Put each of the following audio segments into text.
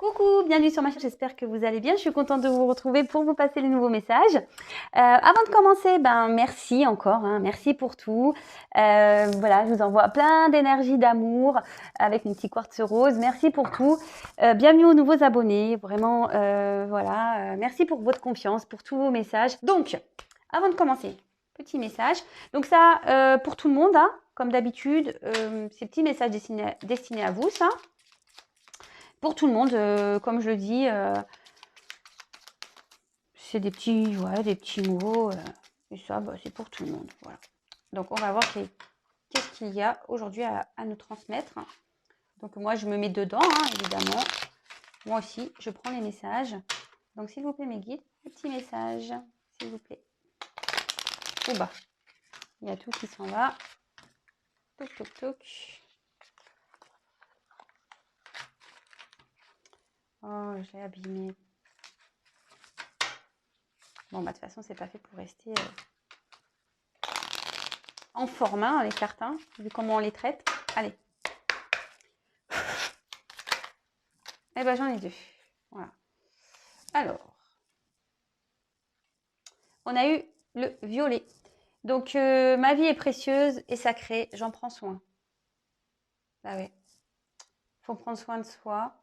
Coucou, bienvenue sur ma chaîne, j'espère que vous allez bien. Je suis contente de vous retrouver pour vous passer les nouveaux messages. Avant de commencer, merci encore, merci pour tout. Voilà, je vous envoie plein d'énergie, d'amour avec mon petit quartz rose. Merci pour tout. Bienvenue aux nouveaux abonnés, vraiment, voilà. Merci pour votre confiance, pour tous vos messages. Donc, avant de commencer, petit message. Donc ça, pour tout le monde, comme d'habitude, ces petits messages destinés à vous, ça. Pour tout le monde, comme je le dis, c'est des petits, ouais, des petits mots. Et ça, c'est pour tout le monde. Voilà. Donc, on va voir qu'est-ce qu'il y a aujourd'hui à nous transmettre. Donc, moi, je me mets dedans, évidemment. Moi aussi, je prends les messages. Donc, s'il vous plaît, mes guides, petit message, s'il vous plaît. Ouh, il y a tout qui s'en va. Toc, toc, toc. Oh, je l'ai abîmé. Bon, de toute façon, c'est pas fait pour rester en forme, les cartes, vu comment on les traite. Allez. Eh ben, j'en ai deux. Voilà. Alors, on a eu le violet. Donc, ma vie est précieuse et sacrée. J'en prends soin. Ah ouais. Faut prendre soin de soi.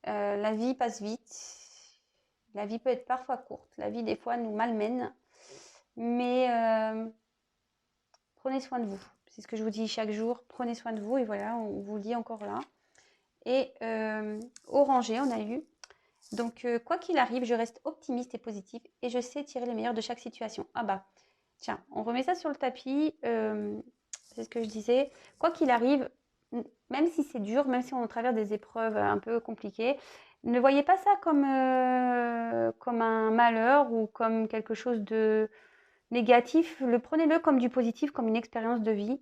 La vie passe vite. La vie peut être parfois courte. La vie, des fois, nous malmène. Mais prenez soin de vous. C'est ce que je vous dis chaque jour. Prenez soin de vous. Et voilà, on vous le dit encore là. Et orangé, on a eu. Donc, quoi qu'il arrive, je reste optimiste et positive. Et je sais tirer le meilleur de chaque situation. Ah bah, tiens, on remet ça sur le tapis. C'est ce que je disais. Quoi qu'il arrive, même si c'est dur, même si on traverse des épreuves un peu compliquées, ne voyez pas ça comme un malheur ou comme quelque chose de négatif. Prenez-le comme du positif, comme une expérience de vie.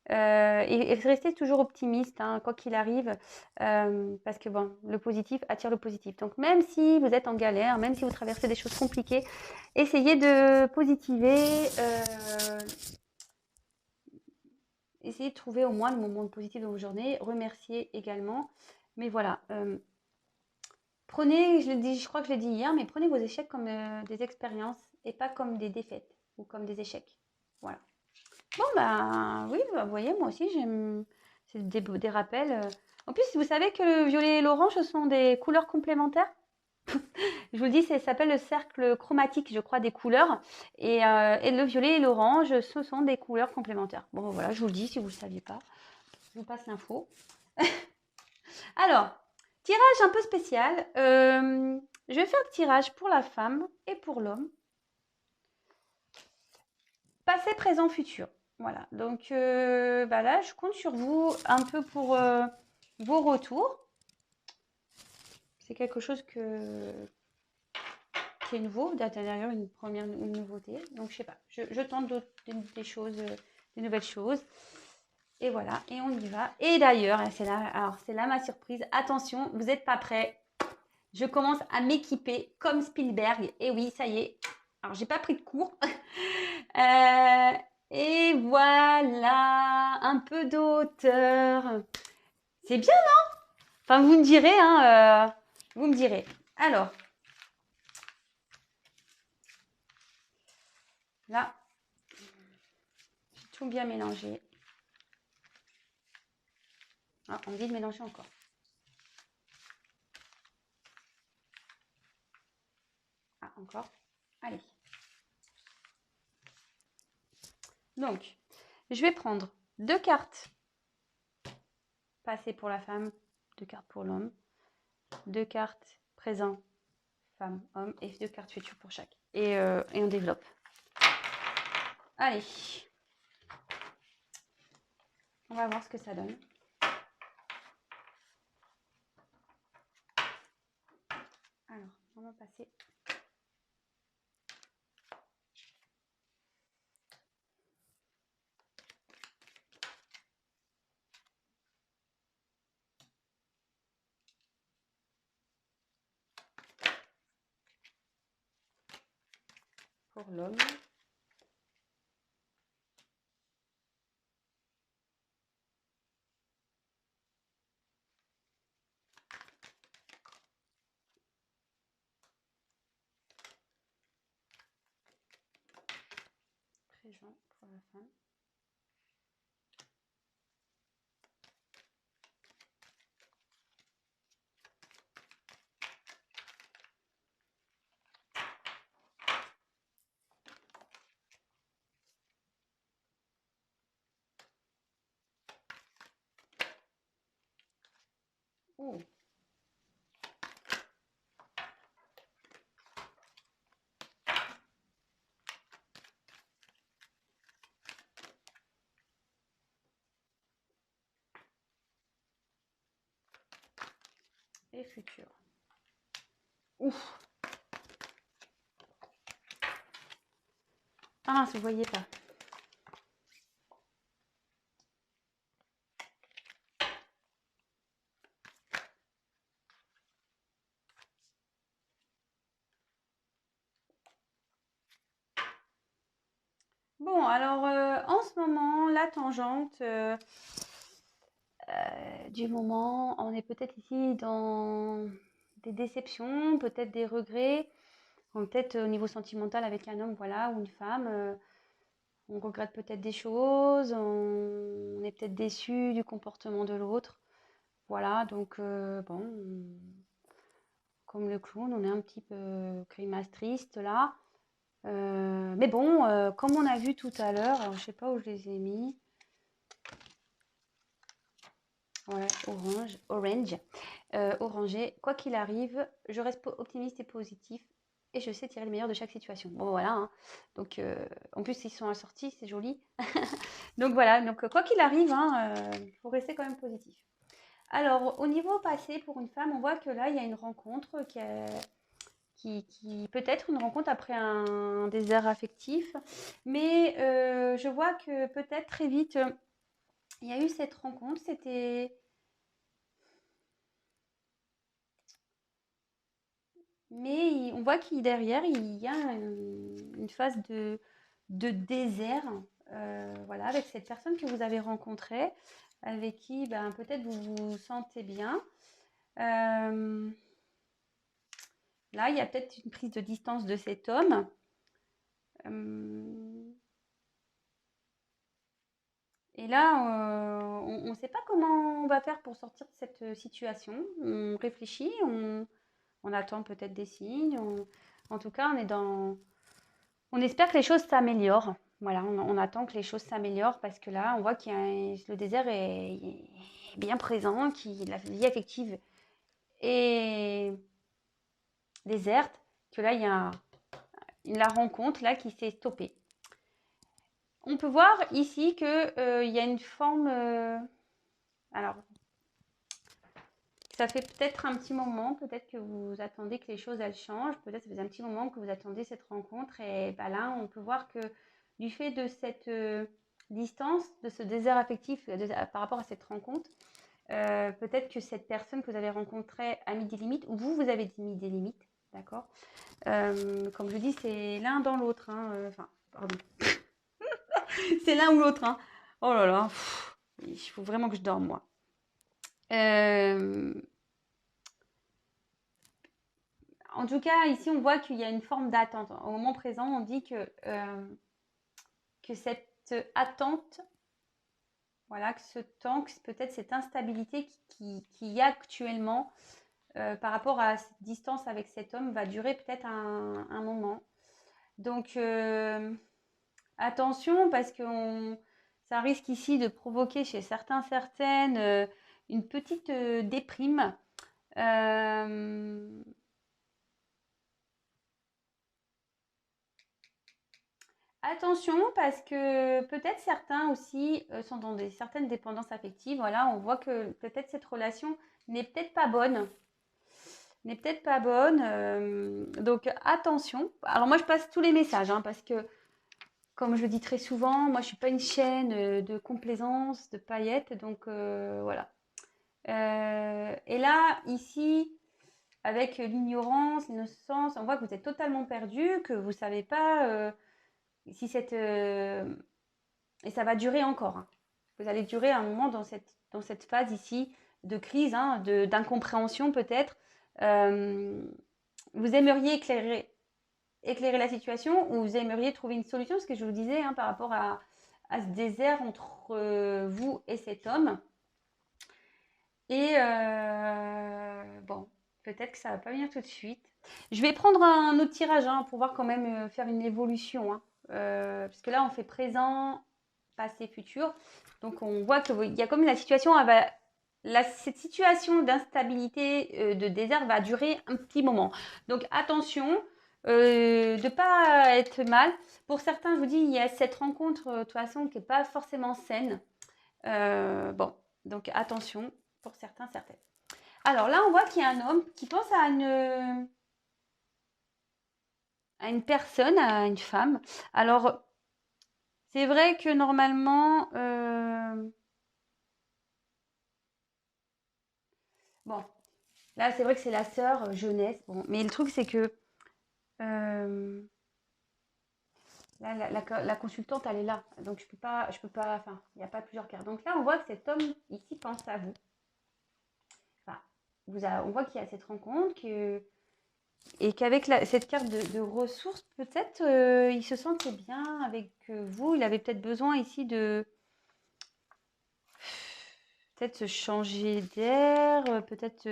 Et restez toujours optimiste, quoi qu'il arrive, parce que bon, le positif attire le positif. Donc même si vous êtes en galère, même si vous traversez des choses compliquées, essayez de positiver, essayez de trouver au moins le moment positif dans vos journées, remerciez également. Mais voilà, prenez, je crois que je l'ai dit hier, mais prenez vos échecs comme des expériences et pas comme des défaites ou comme des échecs. Voilà. Bon, oui, vous voyez, moi aussi, j'aime. C'est des rappels. En plus, vous savez que le violet et l'orange, ce sont des couleurs complémentaires. Je vous le dis, ça s'appelle le cercle chromatique, je crois, des couleurs. Et le violet et l'orange, ce sont des couleurs complémentaires. Bon, voilà, je vous le dis si vous ne le saviez pas. Je vous passe l'info. Alors, tirage un peu spécial. Je vais faire le tirage pour la femme et pour l'homme. Passé, présent, futur. Voilà. Donc là, je compte sur vous un peu pour vos retours. C'est quelque chose qui est nouveau, d'ailleurs une nouveauté. Donc je sais pas, je tente des choses, des nouvelles choses. Et voilà, et on y va. Et d'ailleurs, c'est là ma surprise. Attention, vous n'êtes pas prêts. Je commence à m'équiper comme Spielberg. Et oui, ça y est. Alors, j'ai pas pris de cours. Et voilà, un peu d'auteur. C'est bien, non? Enfin, vous me direz, vous me direz. Alors, là, j'ai tout bien mélangé. Ah, on me dit de mélanger encore. Ah, encore. Allez. Donc, je vais prendre 2 cartes passées pour la femme, 2 cartes pour l'homme, 2 cartes présent, femme, homme, et 2 cartes futures pour chaque. Et on développe. Allez. On va voir ce que ça donne. Alors, on va passer. Pour l'homme. piégeant pour la fin. Oh. Et futur. Ouf. Ah, vous voyez pas. Bon, alors en ce moment, la tangente du moment, on est peut-être ici dans des déceptions, peut-être des regrets, peut-être au niveau sentimental avec un homme, voilà, ou une femme. On regrette peut-être des choses, on est peut-être déçu du comportement de l'autre. Voilà, donc bon, comme le clown, on est un petit peu grimace triste là. Mais bon, comme on a vu tout à l'heure, alors je sais pas où je les ai mis. Ouais, orange, orangé. Quoi qu'il arrive, je reste optimiste et positif et je sais tirer le meilleur de chaque situation. Bon, voilà, hein. Donc, en plus, ils sont assortis, c'est joli. Donc voilà, donc quoi qu'il arrive, hein, faut rester quand même positif. Alors, au niveau passé, pour une femme, on voit que là, il y a une rencontre qui peut être une rencontre après un désert affectif, mais je vois que peut-être très vite, il y a eu cette rencontre, c'était... Mais on voit qu'il derrière, il y a une phase de désert, voilà, avec cette personne que vous avez rencontrée, avec qui ben, peut-être vous vous sentez bien. Là, il y a peut-être une prise de distance de cet homme. Et là, on ne sait pas comment on va faire pour sortir de cette situation. On réfléchit, on attend peut-être des signes. En tout cas, on espère que les choses s'améliorent. Voilà, on attend que les choses s'améliorent parce que là, on voit que le désert est bien présent, que la vie affective est déserte, que là, il y a la rencontre là qui s'est stoppée. On peut voir ici que il y a une forme. Alors, ça fait peut-être un petit moment, peut-être que vous attendez que les choses elles changent, peut-être ça fait un petit moment que vous attendez cette rencontre et bah là on peut voir que du fait de cette distance, de ce désert affectif par rapport à cette rencontre, peut-être que cette personne que vous avez rencontrée a mis des limites ou vous avez mis des limites, d'accord. Comme je dis, c'est l'un dans l'autre, hein, enfin, pardon, c'est l'un ou l'autre, hein. Oh là là, il faut vraiment que je dorme moi. En tout cas, ici, on voit qu'il y a une forme d'attente. Au moment présent, on dit que cette attente, voilà, que ce temps, que peut-être cette instabilité qu'il y a actuellement par rapport à cette distance avec cet homme va durer peut-être un moment. Donc, attention, parce que ça risque ici de provoquer chez certaines une petite déprime. Attention, parce que peut-être certains aussi sont dans certaines dépendances affectives. Voilà, on voit que peut-être cette relation n'est peut-être pas bonne. N'est peut-être pas bonne. Donc attention. Alors moi, je passe tous les messages, hein, parce que, comme je le dis très souvent, moi, je ne suis pas une chaîne de complaisance, de paillettes. Donc voilà. Et là, ici, avec l'ignorance, l'innocence, on voit que vous êtes totalement perdu, que vous ne savez pas si cette... et ça va durer encore, hein. Vous allez durer un moment dans cette phase ici de crise, hein, d'incompréhension peut-être. Vous aimeriez éclairer éclairer la situation ou vous aimeriez trouver une solution, ce que je vous disais par rapport à ce désert entre vous et cet homme. Et bon, peut-être que ça va pas venir tout de suite. Je vais prendre un autre tirage pour voir quand même faire une évolution. Parce que là, on fait présent, passé, futur. Donc, on voit qu'il y a comme la situation, cette situation d'instabilité, de désert va durer un petit moment. Donc, attention de ne pas être mal. Pour certains, je vous dis, il y a cette rencontre, de toute façon, qui n'est pas forcément saine. Bon, donc attention pour certains, certaines. Alors là, on voit qu'il y a un homme qui pense à une personne, à une femme. Alors, c'est vrai que normalement, bon, là, c'est vrai que c'est la sœur jeunesse. Bon, mais le truc, c'est que là, la consultante, elle est là. Donc, je peux pas, enfin, il n'y a pas plusieurs cartes. Donc là, on voit que cet homme ici pense à vous. Enfin, on voit qu'il y a cette rencontre, et qu'avec cette carte de ressources, peut-être il se sentait bien avec vous. Il avait peut-être besoin ici de peut-être se changer d'air. Peut-être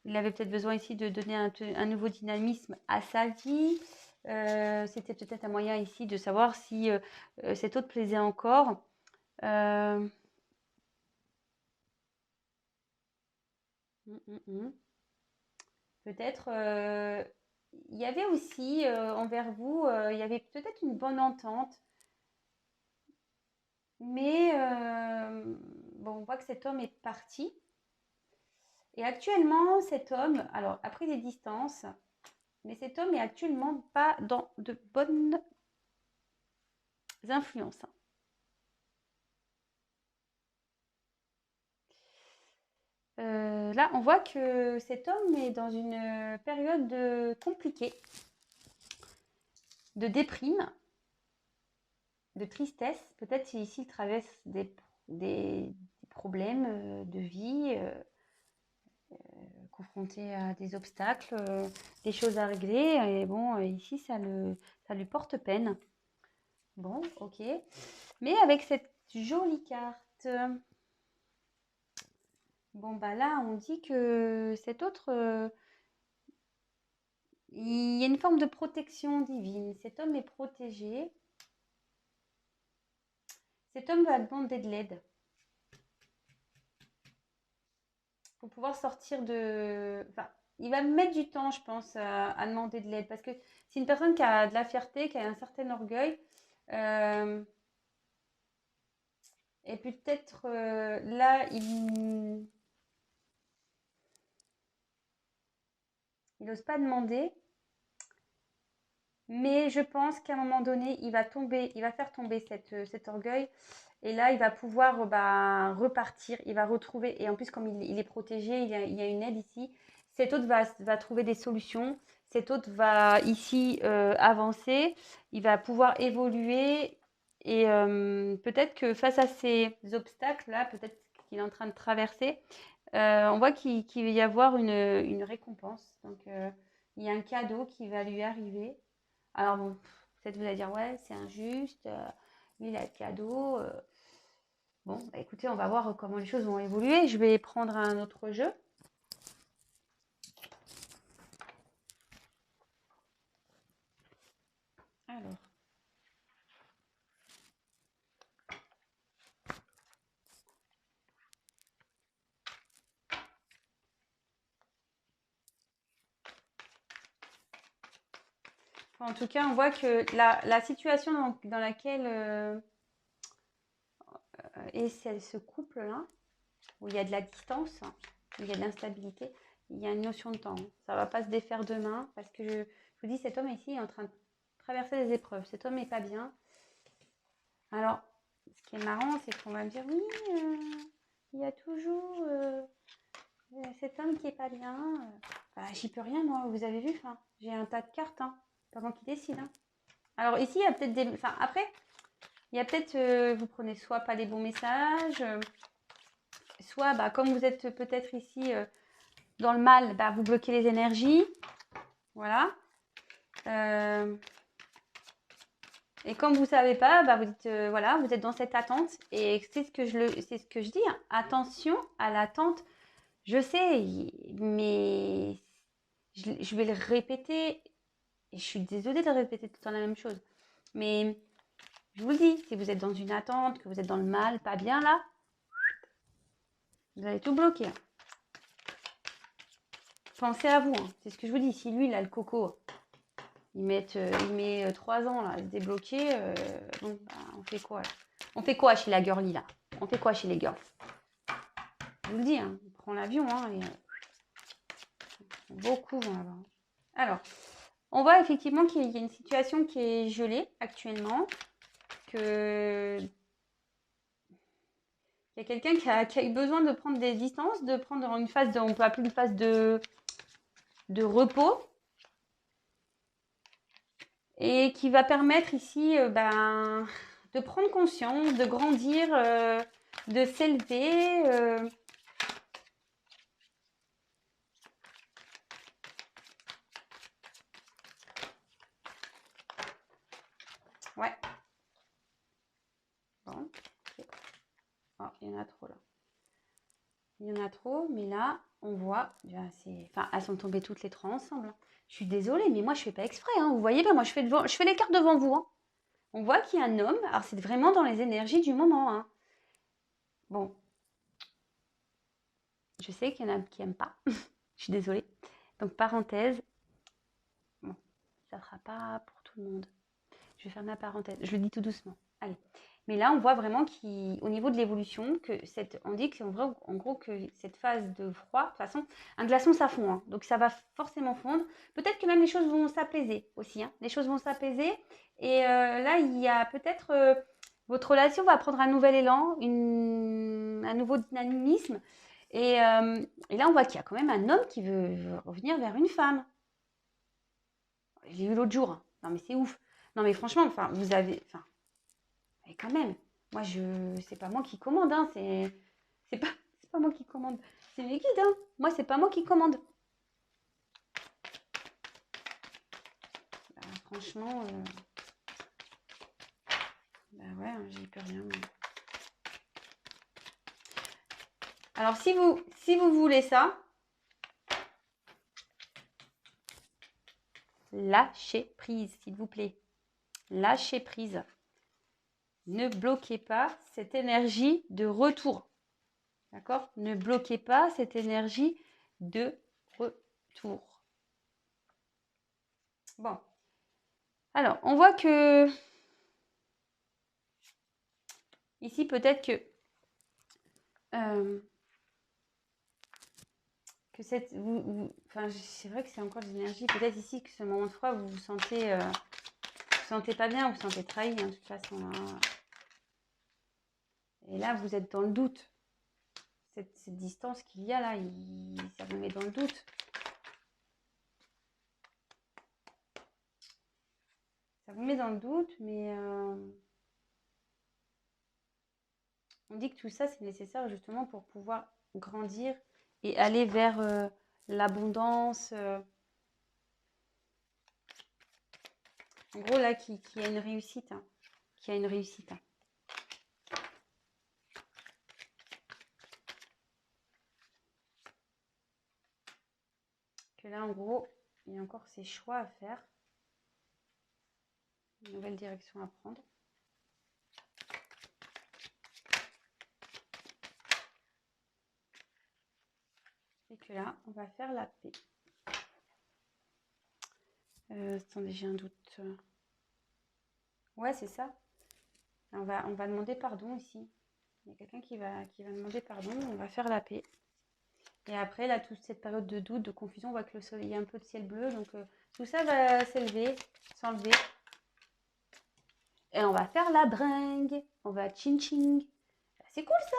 il avait peut-être besoin ici de donner un nouveau dynamisme à sa vie. C'était peut-être un moyen ici de savoir si cet autre plaisait encore. Peut-être il y avait aussi envers vous, il y avait peut-être une bonne entente. Mais bon, on voit que cet homme est parti. Et actuellement, cet homme, alors a pris des distances, mais cet homme est actuellement pas dans de bonnes influences. Là, on voit que cet homme est dans une période compliquée, de déprime, de tristesse. Peut-être ici, il traverse des problèmes de vie, confronté à des obstacles, des choses à régler. Et bon, ici, ça lui porte peine. Bon, ok. Mais avec cette jolie carte, bon, bah là, on dit que cet autre, il y a une forme de protection divine. Cet homme est protégé. Cet homme va demander de l'aide pour pouvoir sortir de... Enfin, il va mettre du temps, je pense, à demander de l'aide. Parce que c'est une personne qui a de la fierté, qui a un certain orgueil. Et peut-être là, il n'ose pas demander. Mais je pense qu'à un moment donné, il va faire tomber cet orgueil. Et là, il va pouvoir repartir, il va retrouver. Et en plus, comme il est protégé, il y a une aide ici. Cet autre va trouver des solutions. Cet autre va ici avancer. Il va pouvoir évoluer. Et peut-être que face à ces obstacles-là, peut-être qu'il est en train de traverser, on voit qu'il va y avoir une récompense. Donc, il y a un cadeau qui va lui arriver. Alors bon, peut-être vous allez dire, ouais, c'est injuste, lui, il a le cadeau. Bon, bah, écoutez, on va voir comment les choses vont évoluer. Je vais prendre un autre jeu. Alors. En tout cas, on voit que la situation dans laquelle est ce couple-là, où il y a de la distance, où il y a de l'instabilité, il y a une notion de temps. Ça ne va pas se défaire demain, parce que je vous dis, cet homme ici est en train de traverser des épreuves. Cet homme n'est pas bien. Alors, ce qui est marrant, c'est qu'on va me dire, oui, il y a toujours cet homme qui est pas bien. Bah, j'y peux rien, moi, vous avez vu, j'ai un tas de cartes, pas moi qui décide. Alors ici, il y a peut-être des... Enfin, après, il y a peut-être, vous prenez soit pas les bons messages, soit, comme vous êtes peut-être ici dans le mal, vous bloquez les énergies. Voilà. Et comme vous ne savez pas, bah vous dites, voilà, vous êtes dans cette attente. Et c'est ce que je dis, hein. Attention à l'attente. Je sais, mais je vais le répéter. Et je suis désolée de répéter tout le temps la même chose. Mais je vous le dis, si vous êtes dans une attente, que vous êtes dans le mal, pas bien là, vous allez tout bloquer. Pensez à vous, hein. C'est ce que je vous dis. Si lui, il a le coco, il met 3 ans là, à se débloquer, bon, bah, on fait quoi là? On fait quoi chez la girly là? On fait quoi chez les girls? Je vous le dis, hein, on prend l'avion, hein, et, beaucoup vont là-bas. Alors, on voit effectivement qu'il y a une situation qui est gelée actuellement, que il y a quelqu'un qui a eu besoin de prendre des distances, de prendre une phase de, on peut appeler une phase de repos, et qui va permettre ici de prendre conscience, de grandir, de s'élever. Ouais. Bon. Oh, il y en a trop là. Il y en a trop, mais là, on voit, enfin, elles sont tombées toutes les trois ensemble. Je suis désolée, mais moi, je fais pas exprès, hein. Vous voyez bien, moi, je fais l'écart devant vous, hein. On voit qu'il y a un homme. Alors, c'est vraiment dans les énergies du moment, hein. Bon. Je sais qu'il y en a qui n'aiment pas. Je suis désolée. Donc, parenthèse. Bon, ça ne sera pas pour tout le monde. Je vais faire ma parenthèse. Je le dis tout doucement. Allez. Mais là, on voit vraiment qu'au niveau de l'évolution, on dit en gros que cette phase de froid, de toute façon, un glaçon, ça fond, hein. Donc ça va forcément fondre. Peut-être que même les choses vont s'apaiser aussi, hein. Les choses vont s'apaiser. Et là, il y a peut-être votre relation va prendre un nouvel élan, un nouveau dynamisme. Et là, on voit qu'il y a quand même un homme qui veut revenir vers une femme. J'ai eu l'autre jour, hein. Non, mais c'est ouf. Non, mais franchement, enfin, vous avez... Enfin, mais quand même, moi, c'est pas moi qui commande, hein. C'est pas moi qui commande. C'est mes guides, hein. Moi, c'est pas moi qui commande. Bah, franchement, bah ouais, hein, j'y peux rien. Mais... Alors, si vous voulez ça, lâchez prise, s'il vous plaît. Lâchez prise. Ne bloquez pas cette énergie de retour. D'accord? Ne bloquez pas cette énergie de retour. Bon. Alors, on voit que ici, peut-être que cette... enfin, c'est vrai que c'est encore des énergies. Peut-être ici que ce moment de froid, vous vous sentez pas bien, vous vous sentez trahi, hein, de toute façon. Hein. Et là, vous êtes dans le doute. Cette distance qu'il y a là, ça vous met dans le doute. Ça vous met dans le doute, mais on dit que tout ça, c'est nécessaire justement pour pouvoir grandir et aller vers l'abondance. En gros, là, qui a une réussite. Hein, qui a une réussite. Hein. Que là, en gros, il y a encore ces choix à faire. Une nouvelle direction à prendre. Et que là, on va faire la paix. Attendez, j'ai un doute. Ouais, c'est ça. On va demander pardon ici. Il y a quelqu'un qui va demander pardon. On va faire la paix. Et après, là, toute cette période de doute, de confusion, on voit que le soleil, il y a un peu de ciel bleu. Donc, tout ça va s'élever, s'enlever. Et on va faire la bringue. On va ching-ching. C'est cool, ça.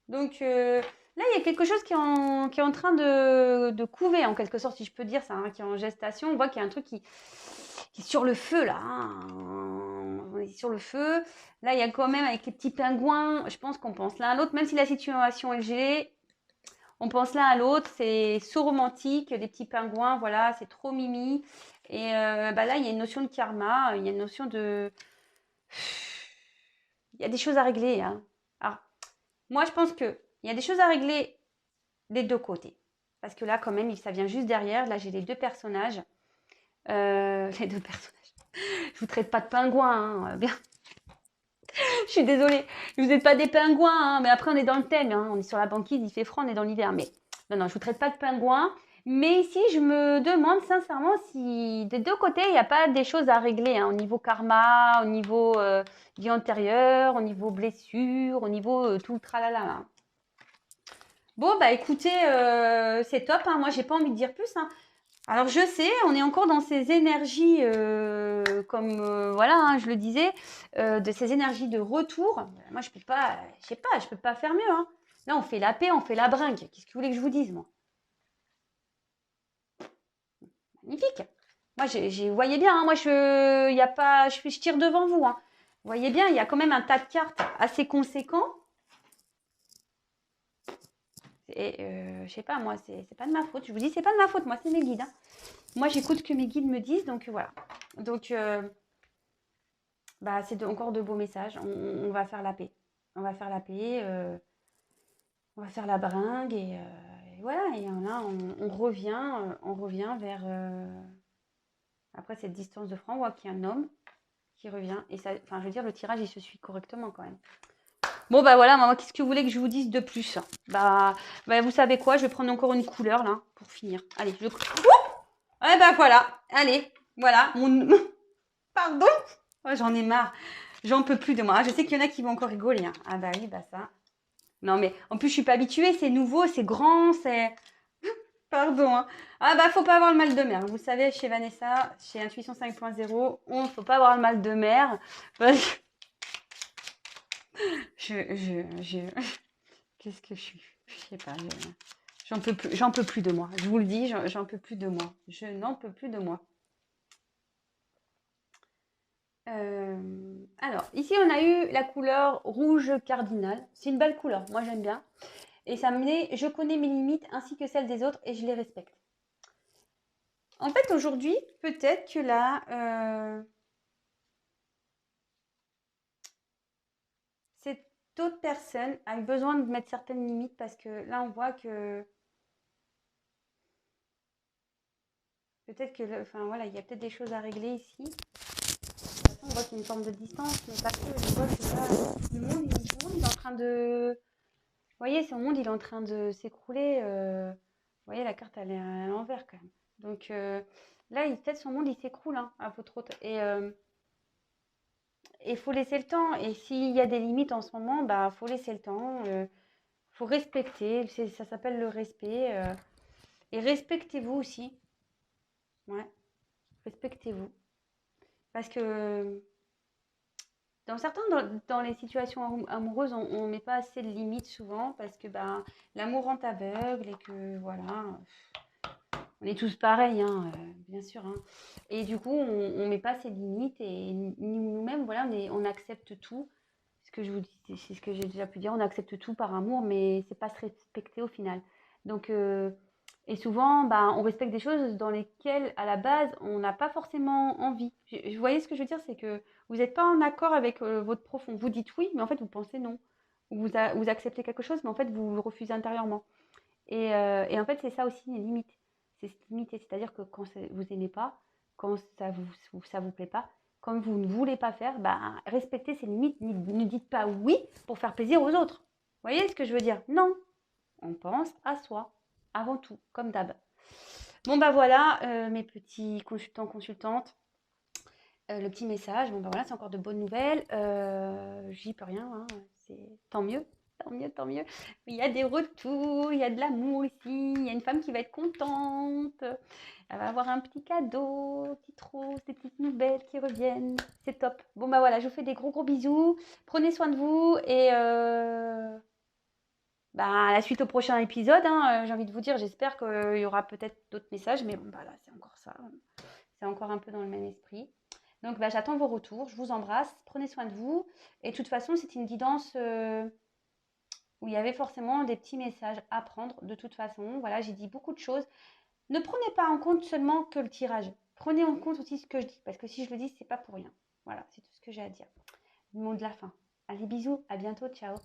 Donc, là, il y a quelque chose qui est en train de couver, en quelque sorte, si je peux dire ça, hein, qui est en gestation. On voit qu'il y a un truc qui est sur le feu, là. Hein. On est sur le feu. Là, il y a quand même, avec les petits pingouins, je pense qu'on pense l'un à l'autre, même si la situation est gelée. On pense l'un à l'autre, c'est so romantique, des petits pingouins, voilà, c'est trop mimi. Et bah là, il y a une notion de karma, il y a une notion de... Il y a des choses à régler, hein. Alors, moi, je pense qu'il y a des choses à régler des deux côtés. Parce que là, quand même, ça vient juste derrière. Là, j'ai les deux personnages. Les deux personnages. Je vous traite pas de pingouins, hein, bien. Je suis désolée. Vous n'êtes pas des pingouins, hein, mais après, on est dans le thème, hein. On est sur la banquise, il fait froid, on est dans l'hiver. Mais non, non, je vous traite pas de pingouins. Mais ici, je me demande sincèrement si des deux côtés, il n'y a pas des choses à régler, hein, au niveau karma, au niveau vie antérieure, au niveau blessure, au niveau tout le tralala, hein. Bon, bah écoutez, c'est top, hein. Moi, j'ai pas envie de dire plus, hein. Alors je sais, on est encore dans ces énergies, comme voilà, hein, je le disais, de ces énergies de retour. Moi, je peux pas, je sais pas, je peux pas faire mieux, hein. Là, on fait la paix, on fait la bringue. Qu'est-ce que vous voulez que je vous dise, moi? Magnifique. Moi, vous voyez bien, hein, moi, y a pas, je tire devant vous, hein. Vous voyez bien, il y a quand même un tas de cartes assez conséquent. Et je sais pas, moi, c'est pas de ma faute. Je vous dis, c'est pas de ma faute, moi, c'est mes guides, hein. Moi, j'écoute ce que mes guides me disent, donc voilà. Donc, bah, c'est encore de beaux messages. On va faire la paix. On va faire la paix, on va faire la bringue et voilà. Et là, on revient vers après cette distance de franc, on voit qu'il y a un homme qui revient. Et ça, enfin, je veux dire, le tirage, il se suit correctement quand même. Bon, bah voilà, maman, qu'est-ce que vous voulez que je vous dise de plus? Bah, vous savez quoi? Je vais prendre encore une couleur là pour finir. Allez, je. Ouais, bah voilà. Allez, voilà. Pardon? Oh, j'en ai marre. J'en peux plus de moi. Ah, je sais qu'il y en a qui vont encore rigoler, hein. Ah bah oui, bah ça. Non mais en plus je suis pas habituée, c'est nouveau, c'est grand, c'est... Pardon, hein. Ah bah faut pas avoir le mal de mer. Vous savez, chez Vanessa, chez Intuition 5.0, on faut pas avoir le mal de mer. Parce que je... Qu'est-ce que je suis? Je sais pas. J'en peux plus de moi. Je vous le dis, j'en peux plus de moi. Je n'en peux plus de moi. Alors, ici, on a eu la couleur rouge cardinal. C'est une belle couleur, moi j'aime bien. Et ça me met, je connais mes limites ainsi que celles des autres et je les respecte. En fait, aujourd'hui, peut-être que là, cette autre personne a eu besoin de mettre certaines limites parce que là, on voit que peut-être que, enfin voilà, il y a peut-être des choses à régler ici. De toute façon, on voit qu'il y a une forme de distance, mais pas que. Je vois que là, le monde il est en train de, vous voyez, son monde il est en train de s'écrouler. Vous voyez, la carte elle est à l'envers quand même. Donc là, peut-être son monde il s'écroule, hein, à votre autre. Et il faut laisser le temps. Et s'il y a des limites en ce moment, bah faut laisser le temps. Faut respecter. Ça s'appelle le respect. Et respectez-vous aussi. Ouais, respectez-vous. Parce que dans les situations amoureuses, on met pas assez de limites souvent parce que bah, l'amour rend aveugle et que voilà. On est tous pareils, hein, bien sûr, hein. Et du coup, on met pas ses limites et nous-mêmes, voilà, on accepte tout. Ce que je vous dis, c'est ce que j'ai déjà pu dire, on accepte tout par amour, mais c'est pas se respecter au final. Donc, et souvent, bah, on respecte des choses dans lesquelles, à la base, on n'a pas forcément envie. Vous voyez ce que je veux dire, c'est que vous n'êtes pas en accord avec votre profond. Vous dites oui, mais en fait, vous pensez non. Vous acceptez quelque chose, mais en fait, vous le refusez intérieurement. Et en fait, c'est ça aussi les limites. C'est se limiter, c'est-à-dire que quand vous aimez pas, quand ça vous plaît pas, quand vous ne voulez pas faire, bah, respectez ces limites. Ne dites pas oui pour faire plaisir aux autres. Vous voyez ce que je veux dire? Non. On pense à soi, avant tout, comme d'hab. Bon, bah voilà, mes petits consultants, consultantes. Le petit message, bon bah voilà, c'est encore de bonnes nouvelles. J'y peux rien, hein, c'est tant mieux, tant mieux, tant mieux. Il y a des retours, il y a de l'amour ici, il y a une femme qui va être contente. Elle va avoir un petit cadeau, petite rose, des petites nouvelles qui reviennent. C'est top. Bon bah voilà, je vous fais des gros gros bisous. Prenez soin de vous et bah, à la suite au prochain épisode, hein, j'ai envie de vous dire, j'espère qu'il y aura peut-être d'autres messages, mais bon bah là c'est encore ça. C'est encore un peu dans le même esprit. Donc, bah, j'attends vos retours. Je vous embrasse. Prenez soin de vous. Et de toute façon, c'est une guidance où il y avait forcément des petits messages à prendre de toute façon. Voilà, j'ai dit beaucoup de choses. Ne prenez pas en compte seulement que le tirage. Prenez en compte aussi ce que je dis, parce que si je le dis, c'est pas pour rien. Voilà, c'est tout ce que j'ai à dire. Le mot de la fin. Allez, bisous, à bientôt, ciao.